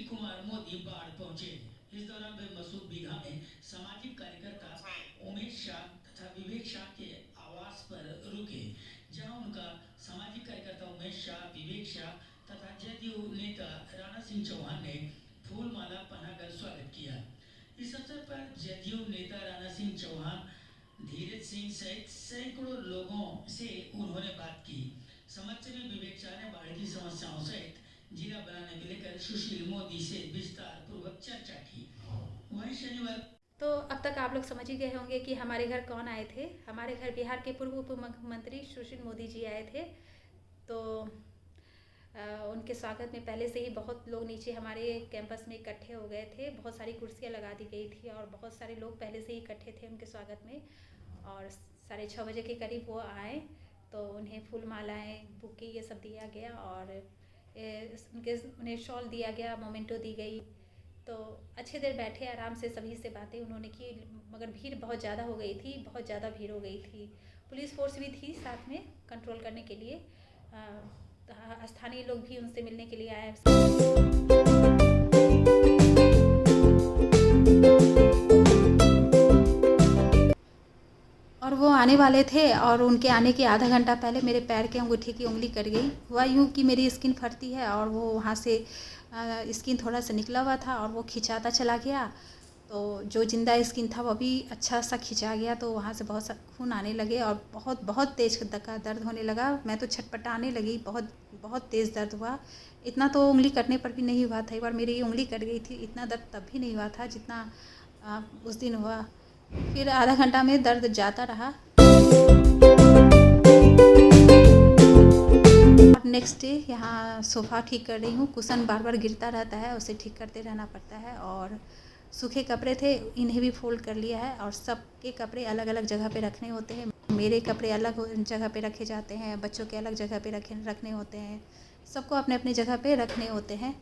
कुमार मोदी बाढ़ पहुंचे। इस दौरान वे मसूद बीघा में सामाजिक कार्यकर्ता उमेश शाह तथा विवेक शाह के आवास पर रुके, जहां उनका सामाजिक कार्यकर्ता उमेश शाह, विवेक शाह तथा जदयू नेता राणा सिंह चौहान ने फूल माला पहनाकर स्वागत किया। इस अवसर पर जदयू नेता राणा सिंह चौहान, धीरज सिंह सहित सैकड़ों लोगों से उन्होंने बात की। समाजसेवी विवेक शाह ने बाढ़ की समस्याओं सहित जिला बनाने को लेकर सुशील मोदी से विस्तार पूर्वक चर्चा की। वहीं शनिवार तो अब तक आप लोग समझ ही गए होंगे कि हमारे घर कौन आए थे। हमारे घर बिहार के पूर्व उप मुख्यमंत्री सुशील मोदी जी आए थे। तो उनके स्वागत में पहले से ही बहुत लोग नीचे हमारे कैंपस में इकट्ठे हो गए थे। बहुत सारी कुर्सियां लगा दी गई थी और बहुत सारे लोग पहले से ही इकट्ठे थे उनके स्वागत में। और 6:30 बजे के करीब वो आए तो उन्हें फूल मालाएँ, बुके ये सब दिया गया और उन्हें शॉल दिया गया, मोमेंटो दी गई। तो अच्छे देर बैठे, आराम से सभी से बातें उन्होंने की, मगर भीड़ बहुत ज़्यादा हो गई थी, बहुत ज़्यादा भीड़ हो गई थी। पुलिस फोर्स भी थी साथ में कंट्रोल करने के लिए। स्थानीय लोग भी उनसे मिलने के लिए आए। और वो आने वाले थे और उनके आने के आधा घंटा पहले मेरे पैर के अंगूठे की उंगली कट गई। हुआ यूँ कि मेरी स्किन फटती है और वो वहाँ से स्किन थोड़ा सा निकला हुआ था और वो खिंचाता चला गया। तो जो जिंदा स्किन था वो भी अच्छा सा खिंचा गया। तो वहाँ से बहुत सा खून आने लगे और बहुत तेज़ दर्द होने लगा। मैं तो छटपटाने लगी, बहुत तेज़ दर्द हुआ। इतना तो उंगली कटने पर भी नहीं हुआ था। एक बार मेरी उंगली कट गई थी, इतना दर्द तब भी नहीं हुआ था जितना उस दिन हुआ। फिर आधा घंटा में दर्द जाता रहा। नेक्स्ट डे यहाँ सोफ़ा ठीक कर रही हूँ। कुशन बार बार गिरता रहता है, उसे ठीक करते रहना पड़ता है। और सूखे कपड़े थे, इन्हें भी फोल्ड कर लिया है और सबके कपड़े अलग अलग जगह पे रखने होते हैं। मेरे कपड़े अलग जगह पे रखे जाते हैं, बच्चों के अलग जगह पे रखने होते हैं। सबको अपने अपने जगह पे रखने होते हैं।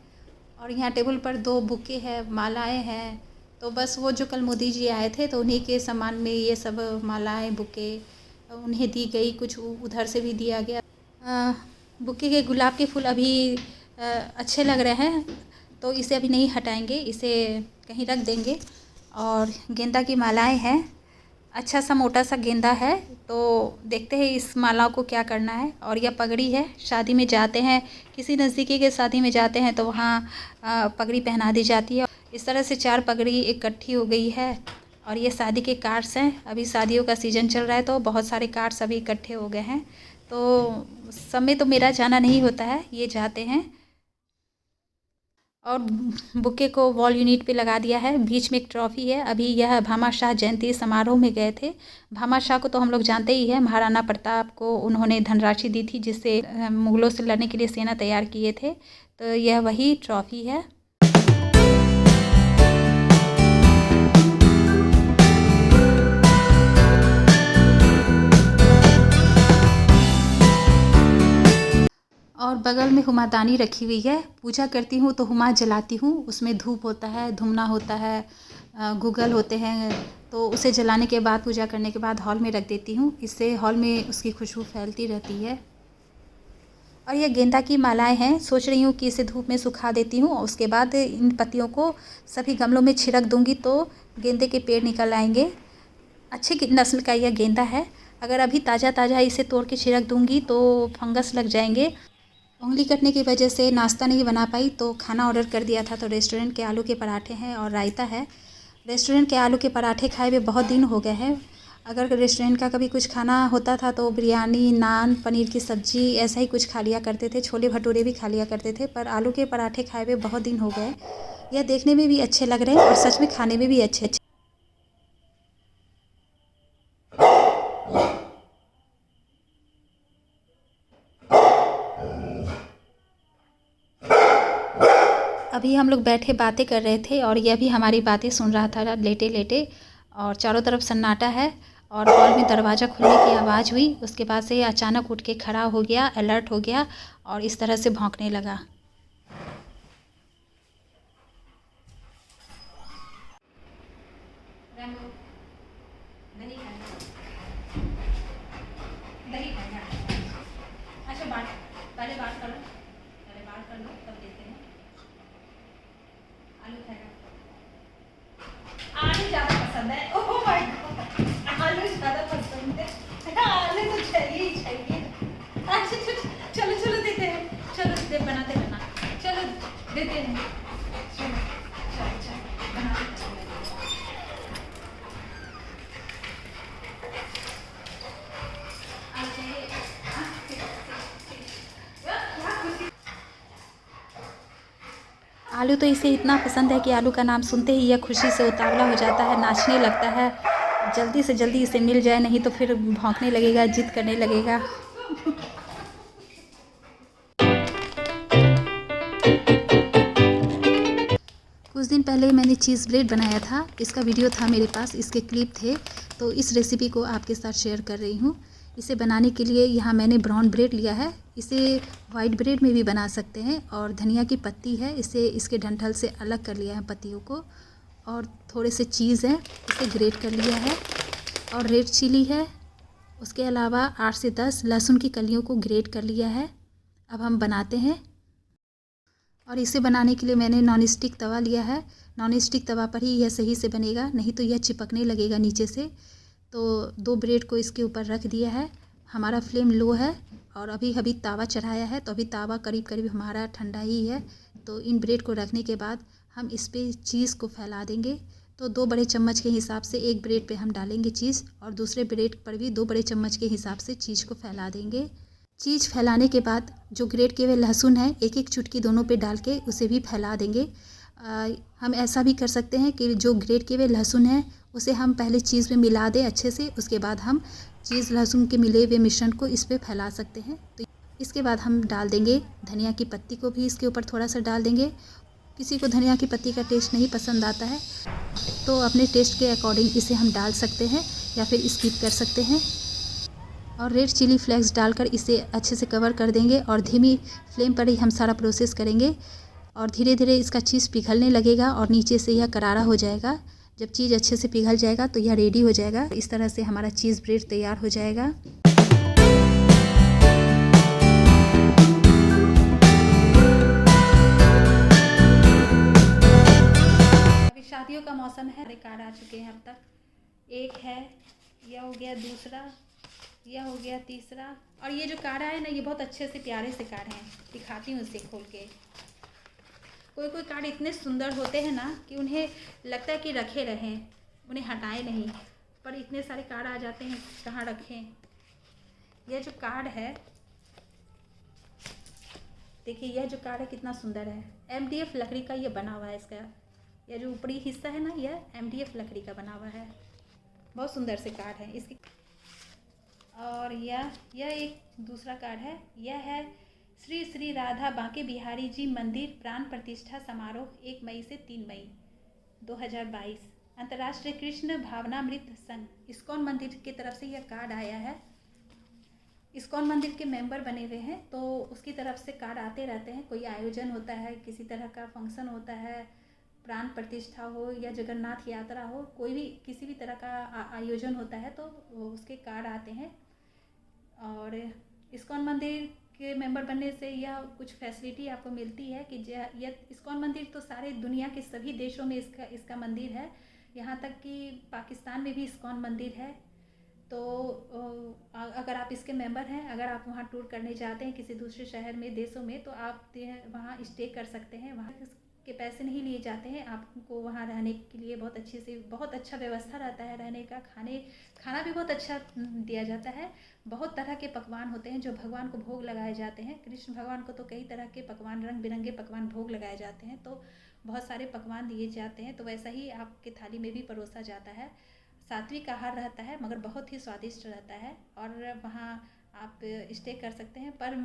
और यहाँ टेबल पर 2 बुके हैं, मालाएँ हैं। तो बस वो जो कल मोदी जी आए थे तो उन्हीं के सामान में ये सब मालाएँ, बुके उन्हें दी गई, कुछ उधर से भी दिया गया। बुके के गुलाब के फूल अभी अच्छे लग रहे हैं तो इसे अभी नहीं हटाएंगे, इसे कहीं रख देंगे। और गेंदा की मालाएँ हैं, अच्छा सा मोटा सा गेंदा है। तो देखते हैं इस माला को क्या करना है। और यह पगड़ी है, शादी में जाते हैं, किसी नज़दीकी के शादी में जाते हैं तो वहाँ पगड़ी पहना दी जाती है। इस तरह से 4 पगड़ी इकट्ठी हो गई है। और ये शादी के कार्ड्स हैं, अभी शादियों का सीज़न चल रहा है तो बहुत सारे कार्ड्स अभी इकट्ठे हो गए हैं। तो सब में तो मेरा जाना नहीं होता है, ये जाते हैं। और बुके को वॉल यूनिट पे लगा दिया है। बीच में एक ट्रॉफी है। अभी यह भामाशाह जयंती समारोह में गए थे। भामाशाह को तो हम लोग जानते ही हैं, महाराणा प्रताप को उन्होंने धनराशि दी थी जिससे मुग़लों से लड़ने के लिए सेना तैयार किए थे। तो यह वही ट्रॉफी है। और बगल में हुमादानी रखी हुई है। पूजा करती हूँ तो हुमा जलाती हूँ, उसमें धूप होता है, धुमना होता है, गूगल होते हैं। तो उसे जलाने के बाद, पूजा करने के बाद हॉल में रख देती हूँ। इससे हॉल में उसकी खुशबू फैलती रहती है। और ये गेंदा की मालाएं हैं, सोच रही हूँ कि इसे धूप में सुखा देती हूँ। उसके बाद इन पत्तियों को सभी गमलों में छिड़क दूँगी तो गेंदे के पेड़ निकल आएंगे। अच्छी नस्ल का यह गेंदा है। अगर अभी ताज़ा इसे तोड़ के छिड़क दूँगी तो फंगस लग जाएंगे। उंगली कटने की वजह से नाश्ता नहीं बना पाई तो खाना ऑर्डर कर दिया था। तो रेस्टोरेंट के आलू के पराठे हैं और रायता है। रेस्टोरेंट के आलू के पराठे खाए हुए बहुत दिन हो गए हैं। अगर रेस्टोरेंट का कभी कुछ खाना होता था तो बिरयानी, नान, पनीर की सब्ज़ी ऐसा ही कुछ खा लिया करते थे। छोले भटूरे भी खा लिया करते थे, पर आलू के पराठे खाए हुए बहुत दिन हो गए। यह देखने में भी अच्छे लग रहे हैं और सच में खाने में भी अच्छे। अभी हम लोग बैठे बातें कर रहे थे और यह भी हमारी बातें सुन रहा था लेटे लेटे। और चारों तरफ सन्नाटा है और हॉल में दरवाज़ा खुलने की आवाज़ हुई। उसके बाद से अचानक उठ के खड़ा हो गया, अलर्ट हो गया और इस तरह से भौंकने लगा। अच्छा, पहले बात कर लो तब देते हैं। आलू खाएगा। आलू ज़्यादा पसंद है। ओह माय गॉड, आलू ज़्यादा पसंद है। आलू तो चाहिए ही चाहिए। अच्छा चलो चलो देते हैं, चलो दे बनाते रहना, चलो देते हैं, चलो चलो चलो बनाते रहना। आलू तो इसे इतना पसंद है कि आलू का नाम सुनते ही यह खुशी से उतावला हो जाता है, नाचने लगता है। जल्दी से जल्दी इसे मिल जाए, नहीं तो फिर भौंकने लगेगा, जिद करने लगेगा। कुछ दिन पहले मैंने चीज़ ब्रेड बनाया था, इसका वीडियो था मेरे पास, इसके क्लिप थे, तो इस रेसिपी को आपके साथ शेयर कर रही हूँ। इसे बनाने के लिए यहाँ मैंने ब्राउन ब्रेड लिया है, इसे वाइट ब्रेड में भी बना सकते हैं। और धनिया की पत्ती है, इसे इसके डंठल से अलग कर लिया है पत्तियों को। और थोड़े से चीज़ है, इसे ग्रेट कर लिया है। और रेड चिली है, उसके अलावा 8 से 10 लहसुन की कलियों को ग्रेट कर लिया है। अब हम बनाते हैं। और इसे बनाने के लिए मैंने नॉन स्टिक तवा लिया है। नॉन स्टिक तवा पर ही यह सही से बनेगा, नहीं तो यह चिपकने लगेगा नीचे से। तो 2 ब्रेड को इसके ऊपर रख दिया है। हमारा फ्लेम लो है और अभी तावा चढ़ाया है, तो अभी तावा करीब करीब हमारा ठंडा ही है। तो इन ब्रेड को रखने के बाद हम इस पर चीज़ को फैला देंगे। तो 2 बड़े चम्मच के हिसाब से एक ब्रेड पे हम डालेंगे चीज़, और दूसरे ब्रेड पर भी 2 बड़े चम्मच के हिसाब से चीज़ को फैला देंगे। चीज़ फैलाने के बाद जो ग्रेट किए हुए लहसुन है, एक एक चुटकी दोनों पे डाल के उसे भी फैला देंगे। हम ऐसा भी कर सकते हैं कि जो ग्रेट किए हुए लहसुन है उसे हम पहले चीज़ में मिला दें अच्छे से, उसके बाद हम चीज़ लहसुन के मिले हुए मिश्रण को इस पर फैला सकते हैं। तो इसके बाद हम डाल देंगे धनिया की पत्ती को भी इसके ऊपर थोड़ा सा डाल देंगे। किसी को धनिया की पत्ती का टेस्ट नहीं पसंद आता है, तो अपने टेस्ट के अकॉर्डिंग इसे हम डाल सकते हैं या फिर स्किप कर सकते हैं। और रेड चिली फ्लेक्स डालकर इसे अच्छे से कवर कर देंगे और धीमी फ्लेम पर ही हम सारा प्रोसेस करेंगे। और धीरे धीरे इसका चीज़ पिघलने लगेगा और नीचे से यह करारा हो जाएगा। जब चीज़ अच्छे से पिघल जाएगा तो यह रेडी हो जाएगा। इस तरह से हमारा चीज़ ब्रेड तैयार हो जाएगा। अभी शादियों का मौसम है, हमारे कार्ड आ चुके हैं अब तक। एक है, यह हो गया दूसरा, यह हो गया तीसरा। और ये जो कार्ड है ना, ये बहुत अच्छे से प्यारे से कार्ड हैं, दिखाती हूँ इसे खोल के। कोई कोई कार्ड इतने सुंदर होते हैं ना कि उन्हें लगता है कि रखे रहें, उन्हें हटाएं नहीं, पर इतने सारे कार्ड आ जाते हैं, कहाँ रखें। यह जो कार्ड है, देखिए यह जो कार्ड है कितना सुंदर है। MDF लकड़ी का ये बना हुआ है। इसका यह जो ऊपरी हिस्सा है ना, यह MDF लकड़ी का बना हुआ है। बहुत सुंदर से कार्ड है इसकी। और यह एक दूसरा कार्ड है। यह है श्री श्री राधा बांके बिहारी जी मंदिर प्राण प्रतिष्ठा समारोह 1 मई से 3 मई 2022 अंतर्राष्ट्रीय कृष्ण भावनामृत संघ इस्कॉन मंदिर की तरफ से यह कार्ड आया है। इस्कॉन मंदिर के मेंबर बने हुए हैं, तो उसकी तरफ से कार्ड आते रहते हैं। कोई आयोजन होता है, किसी तरह का फंक्शन होता है, प्राण प्रतिष्ठा हो या जगन्नाथ यात्रा हो, कोई भी किसी भी तरह का आयोजन होता है तो उसके कार्ड आते हैं। और इस्कॉन मंदिर के मेंबर बनने से यह कुछ फैसिलिटी आपको मिलती है कि यह इस्कॉन मंदिर तो सारे दुनिया के सभी देशों में इसका मंदिर है। यहाँ तक कि पाकिस्तान में भी इस्कॉन मंदिर है। तो अगर आप इसके मेंबर हैं, अगर आप वहाँ टूर करने जाते हैं किसी दूसरे शहर में, देशों में, तो आप वहाँ स्टे कर सकते हैं। वहाँ के पैसे नहीं लिए जाते हैं, आपको वहाँ रहने के लिए बहुत अच्छा व्यवस्था रहता है रहने का। खाना भी बहुत अच्छा दिया जाता है। बहुत तरह के पकवान होते हैं जो भगवान को भोग लगाए जाते हैं। कृष्ण भगवान को तो कई तरह के पकवान, रंग बिरंगे पकवान भोग लगाए जाते हैं, तो बहुत सारे पकवान दिए जाते हैं। तो वैसा ही आपके थाली में भी परोसा जाता है। सात्विक आहार रहता है, मगर बहुत ही स्वादिष्ट रहता है। और वहाँ आप स्टे कर सकते हैं। पर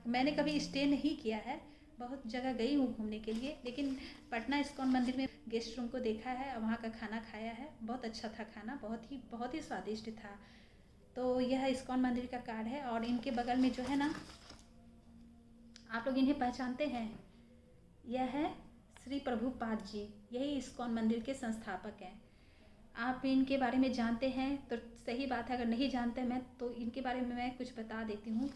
मैंने कभी स्टे नहीं किया है, बहुत जगह गई हूँ घूमने के लिए, लेकिन पटना इस्कॉन मंदिर में गेस्ट रूम को देखा है और वहाँ का खाना खाया है। बहुत अच्छा था खाना, बहुत ही स्वादिष्ट था। तो यह इस्कॉन मंदिर का कार्ड है। और इनके बगल में जो है ना, आप लोग इन्हें पहचानते हैं, यह है श्री प्रभुपाद जी, यही इस्कॉन मंदिर के संस्थापक हैं। आप इनके बारे में जानते हैं तो सही बात है, अगर नहीं जानते मैं तो इनके बारे में मैं कुछ बता देती हूँ।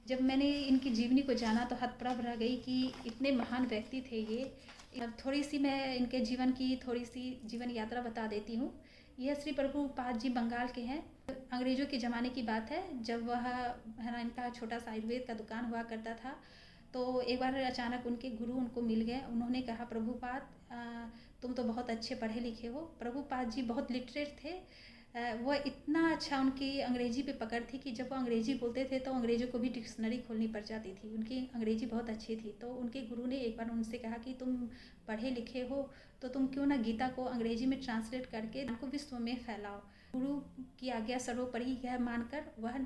जब मैंने इनकी जीवनी को जाना तो हतप्रभ रह गई कि इतने महान व्यक्ति थे ये। अब थोड़ी सी मैं इनके जीवन की थोड़ी सी जीवन यात्रा बता देती हूँ। यह श्री प्रभुपाद जी बंगाल के हैं। अंग्रेज़ों के ज़माने की बात है, जब वह है ना इनका छोटा सा आयुर्वेद का दुकान हुआ करता था। तो एक बार अचानक उनके गुरु उनको मिल गए। उन्होंने कहा, प्रभुपाद तुम तो बहुत अच्छे पढ़े लिखे हो। प्रभुपाद जी बहुत लिटरेट थे। वह इतना अच्छा उनकी अंग्रेज़ी पे पकड़ थी कि जब वो अंग्रेज़ी बोलते थे तो अंग्रेज़ों को भी डिक्शनरी खोलनी पड़ जाती थी। उनकी अंग्रेज़ी बहुत अच्छी थी। तो उनके गुरु ने एक बार उनसे कहा कि तुम पढ़े लिखे हो तो तुम क्यों ना गीता को अंग्रेज़ी में ट्रांसलेट करके उनको विश्व में फैलाओ। गुरु की आज्ञा सर्वोपरि यह मानकर वह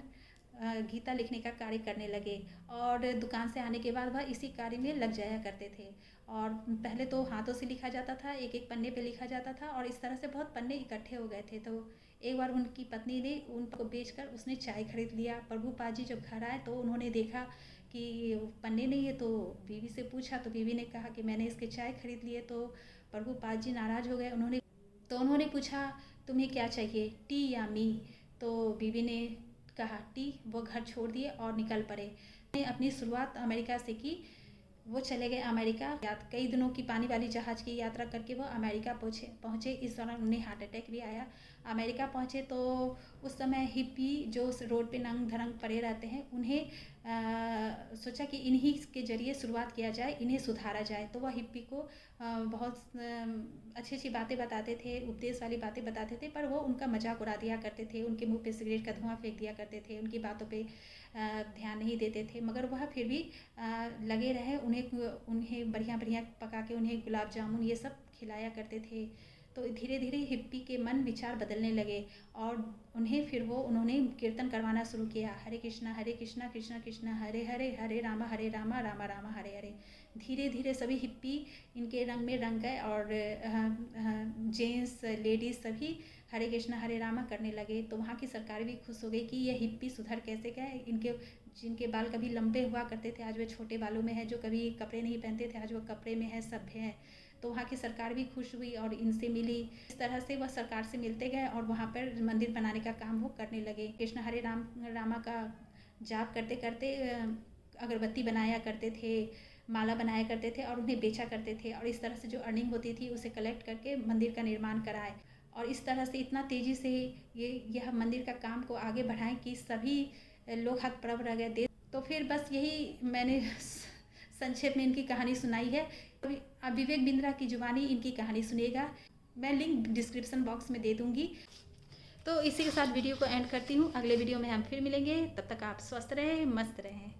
गीता लिखने का कार्य करने लगे और दुकान से आने के बाद वह इसी कार्य में लग जाया करते थे। और पहले तो हाथों से लिखा जाता था, एक एक पन्ने पे लिखा जाता था और इस तरह से बहुत पन्ने इकट्ठे हो गए थे। तो एक बार उनकी पत्नी ने उनको बेचकर उसने चाय खरीद लिया। प्रभुपाद जी जब घर आए तो उन्होंने देखा कि पन्ने नहीं है, तो बीवी से पूछा तो बीवी ने कहा कि मैंने इसके चाय खरीद लिए। तो प्रभुपाद जी नाराज़ हो गए। उन्होंने पूछा, तुम्हें क्या चाहिए, टी या मी? तो बीवी ने कहा टी। वो घर छोड़ दिए और निकल पड़े। ने अपनी शुरुआत अमेरिका से की। वो चले गए अमेरिका। कई दिनों की पानी वाली जहाज़ की यात्रा करके वो अमेरिका पहुँचे। इस दौरान उन्हें हार्ट अटैक भी आया। अमेरिका पहुँचे तो उस समय हिप्पी जो रोड पे नंग धरंग पड़े रहते हैं, उन्हें सोचा कि इन्हीं के ज़रिए शुरुआत किया जाए, इन्हें सुधारा जाए। तो वह हिप्पी को बहुत अच्छी अच्छी बातें बताते थे, उपदेश वाली बातें बताते थे, पर वो उनका मजाक उड़ा दिया करते थे। उनके मुंह पे सिगरेट का धुआं फेंक दिया करते थे, उनकी बातों पे ध्यान नहीं देते थे। मगर वह फिर भी लगे रहे। उन्हें बढ़िया बढ़िया पका के उन्हें गुलाब जामुन ये सब खिलाया करते थे। तो धीरे धीरे हिप्पी के मन विचार बदलने लगे और उन्होंने कीर्तन करवाना शुरू किया। हरे कृष्णा कृष्णा कृष्णा हरे हरे, हरे रामा रामा रामा हरे हरे। धीरे धीरे सभी हिप्पी इनके रंग में रंग गए और जेंट्स लेडीज़ सभी हरे कृष्णा हरे रामा करने लगे। तो वहाँ की सरकार भी खुश हो गई कि ये हिप्पी सुधर कैसे गए। जिनके बाल कभी लंबे हुआ करते थे, आज वे छोटे बालों में है। जो कभी कपड़े नहीं पहनते थे, आज वो कपड़े में है, सभ्य है। तो वहाँ की सरकार भी खुश हुई और इनसे मिली। इस तरह से वह सरकार से मिलते गए और वहाँ पर मंदिर बनाने का काम वो करने लगे। कृष्ण हरे रामा का जाप करते करते अगरबत्ती बनाया करते थे, माला बनाया करते थे और उन्हें बेचा करते थे। और इस तरह से जो अर्निंग होती थी उसे कलेक्ट करके मंदिर का निर्माण कराए। और इस तरह से इतना तेज़ी से यह मंदिर का काम को आगे बढ़ाएं कि सभी लोग हतप्रभ रह गए। तो फिर बस यही मैंने संक्षेप में इनकी कहानी सुनाई है। अब विवेक बिंद्रा की जुबानी इनकी कहानी सुनिएगा। मैं लिंक डिस्क्रिप्शन बॉक्स में दे दूँगी। तो इसी के साथ वीडियो को एंड करती हूँ। अगले वीडियो में हम फिर मिलेंगे। तब तक आप स्वस्थ रहें, मस्त रहें।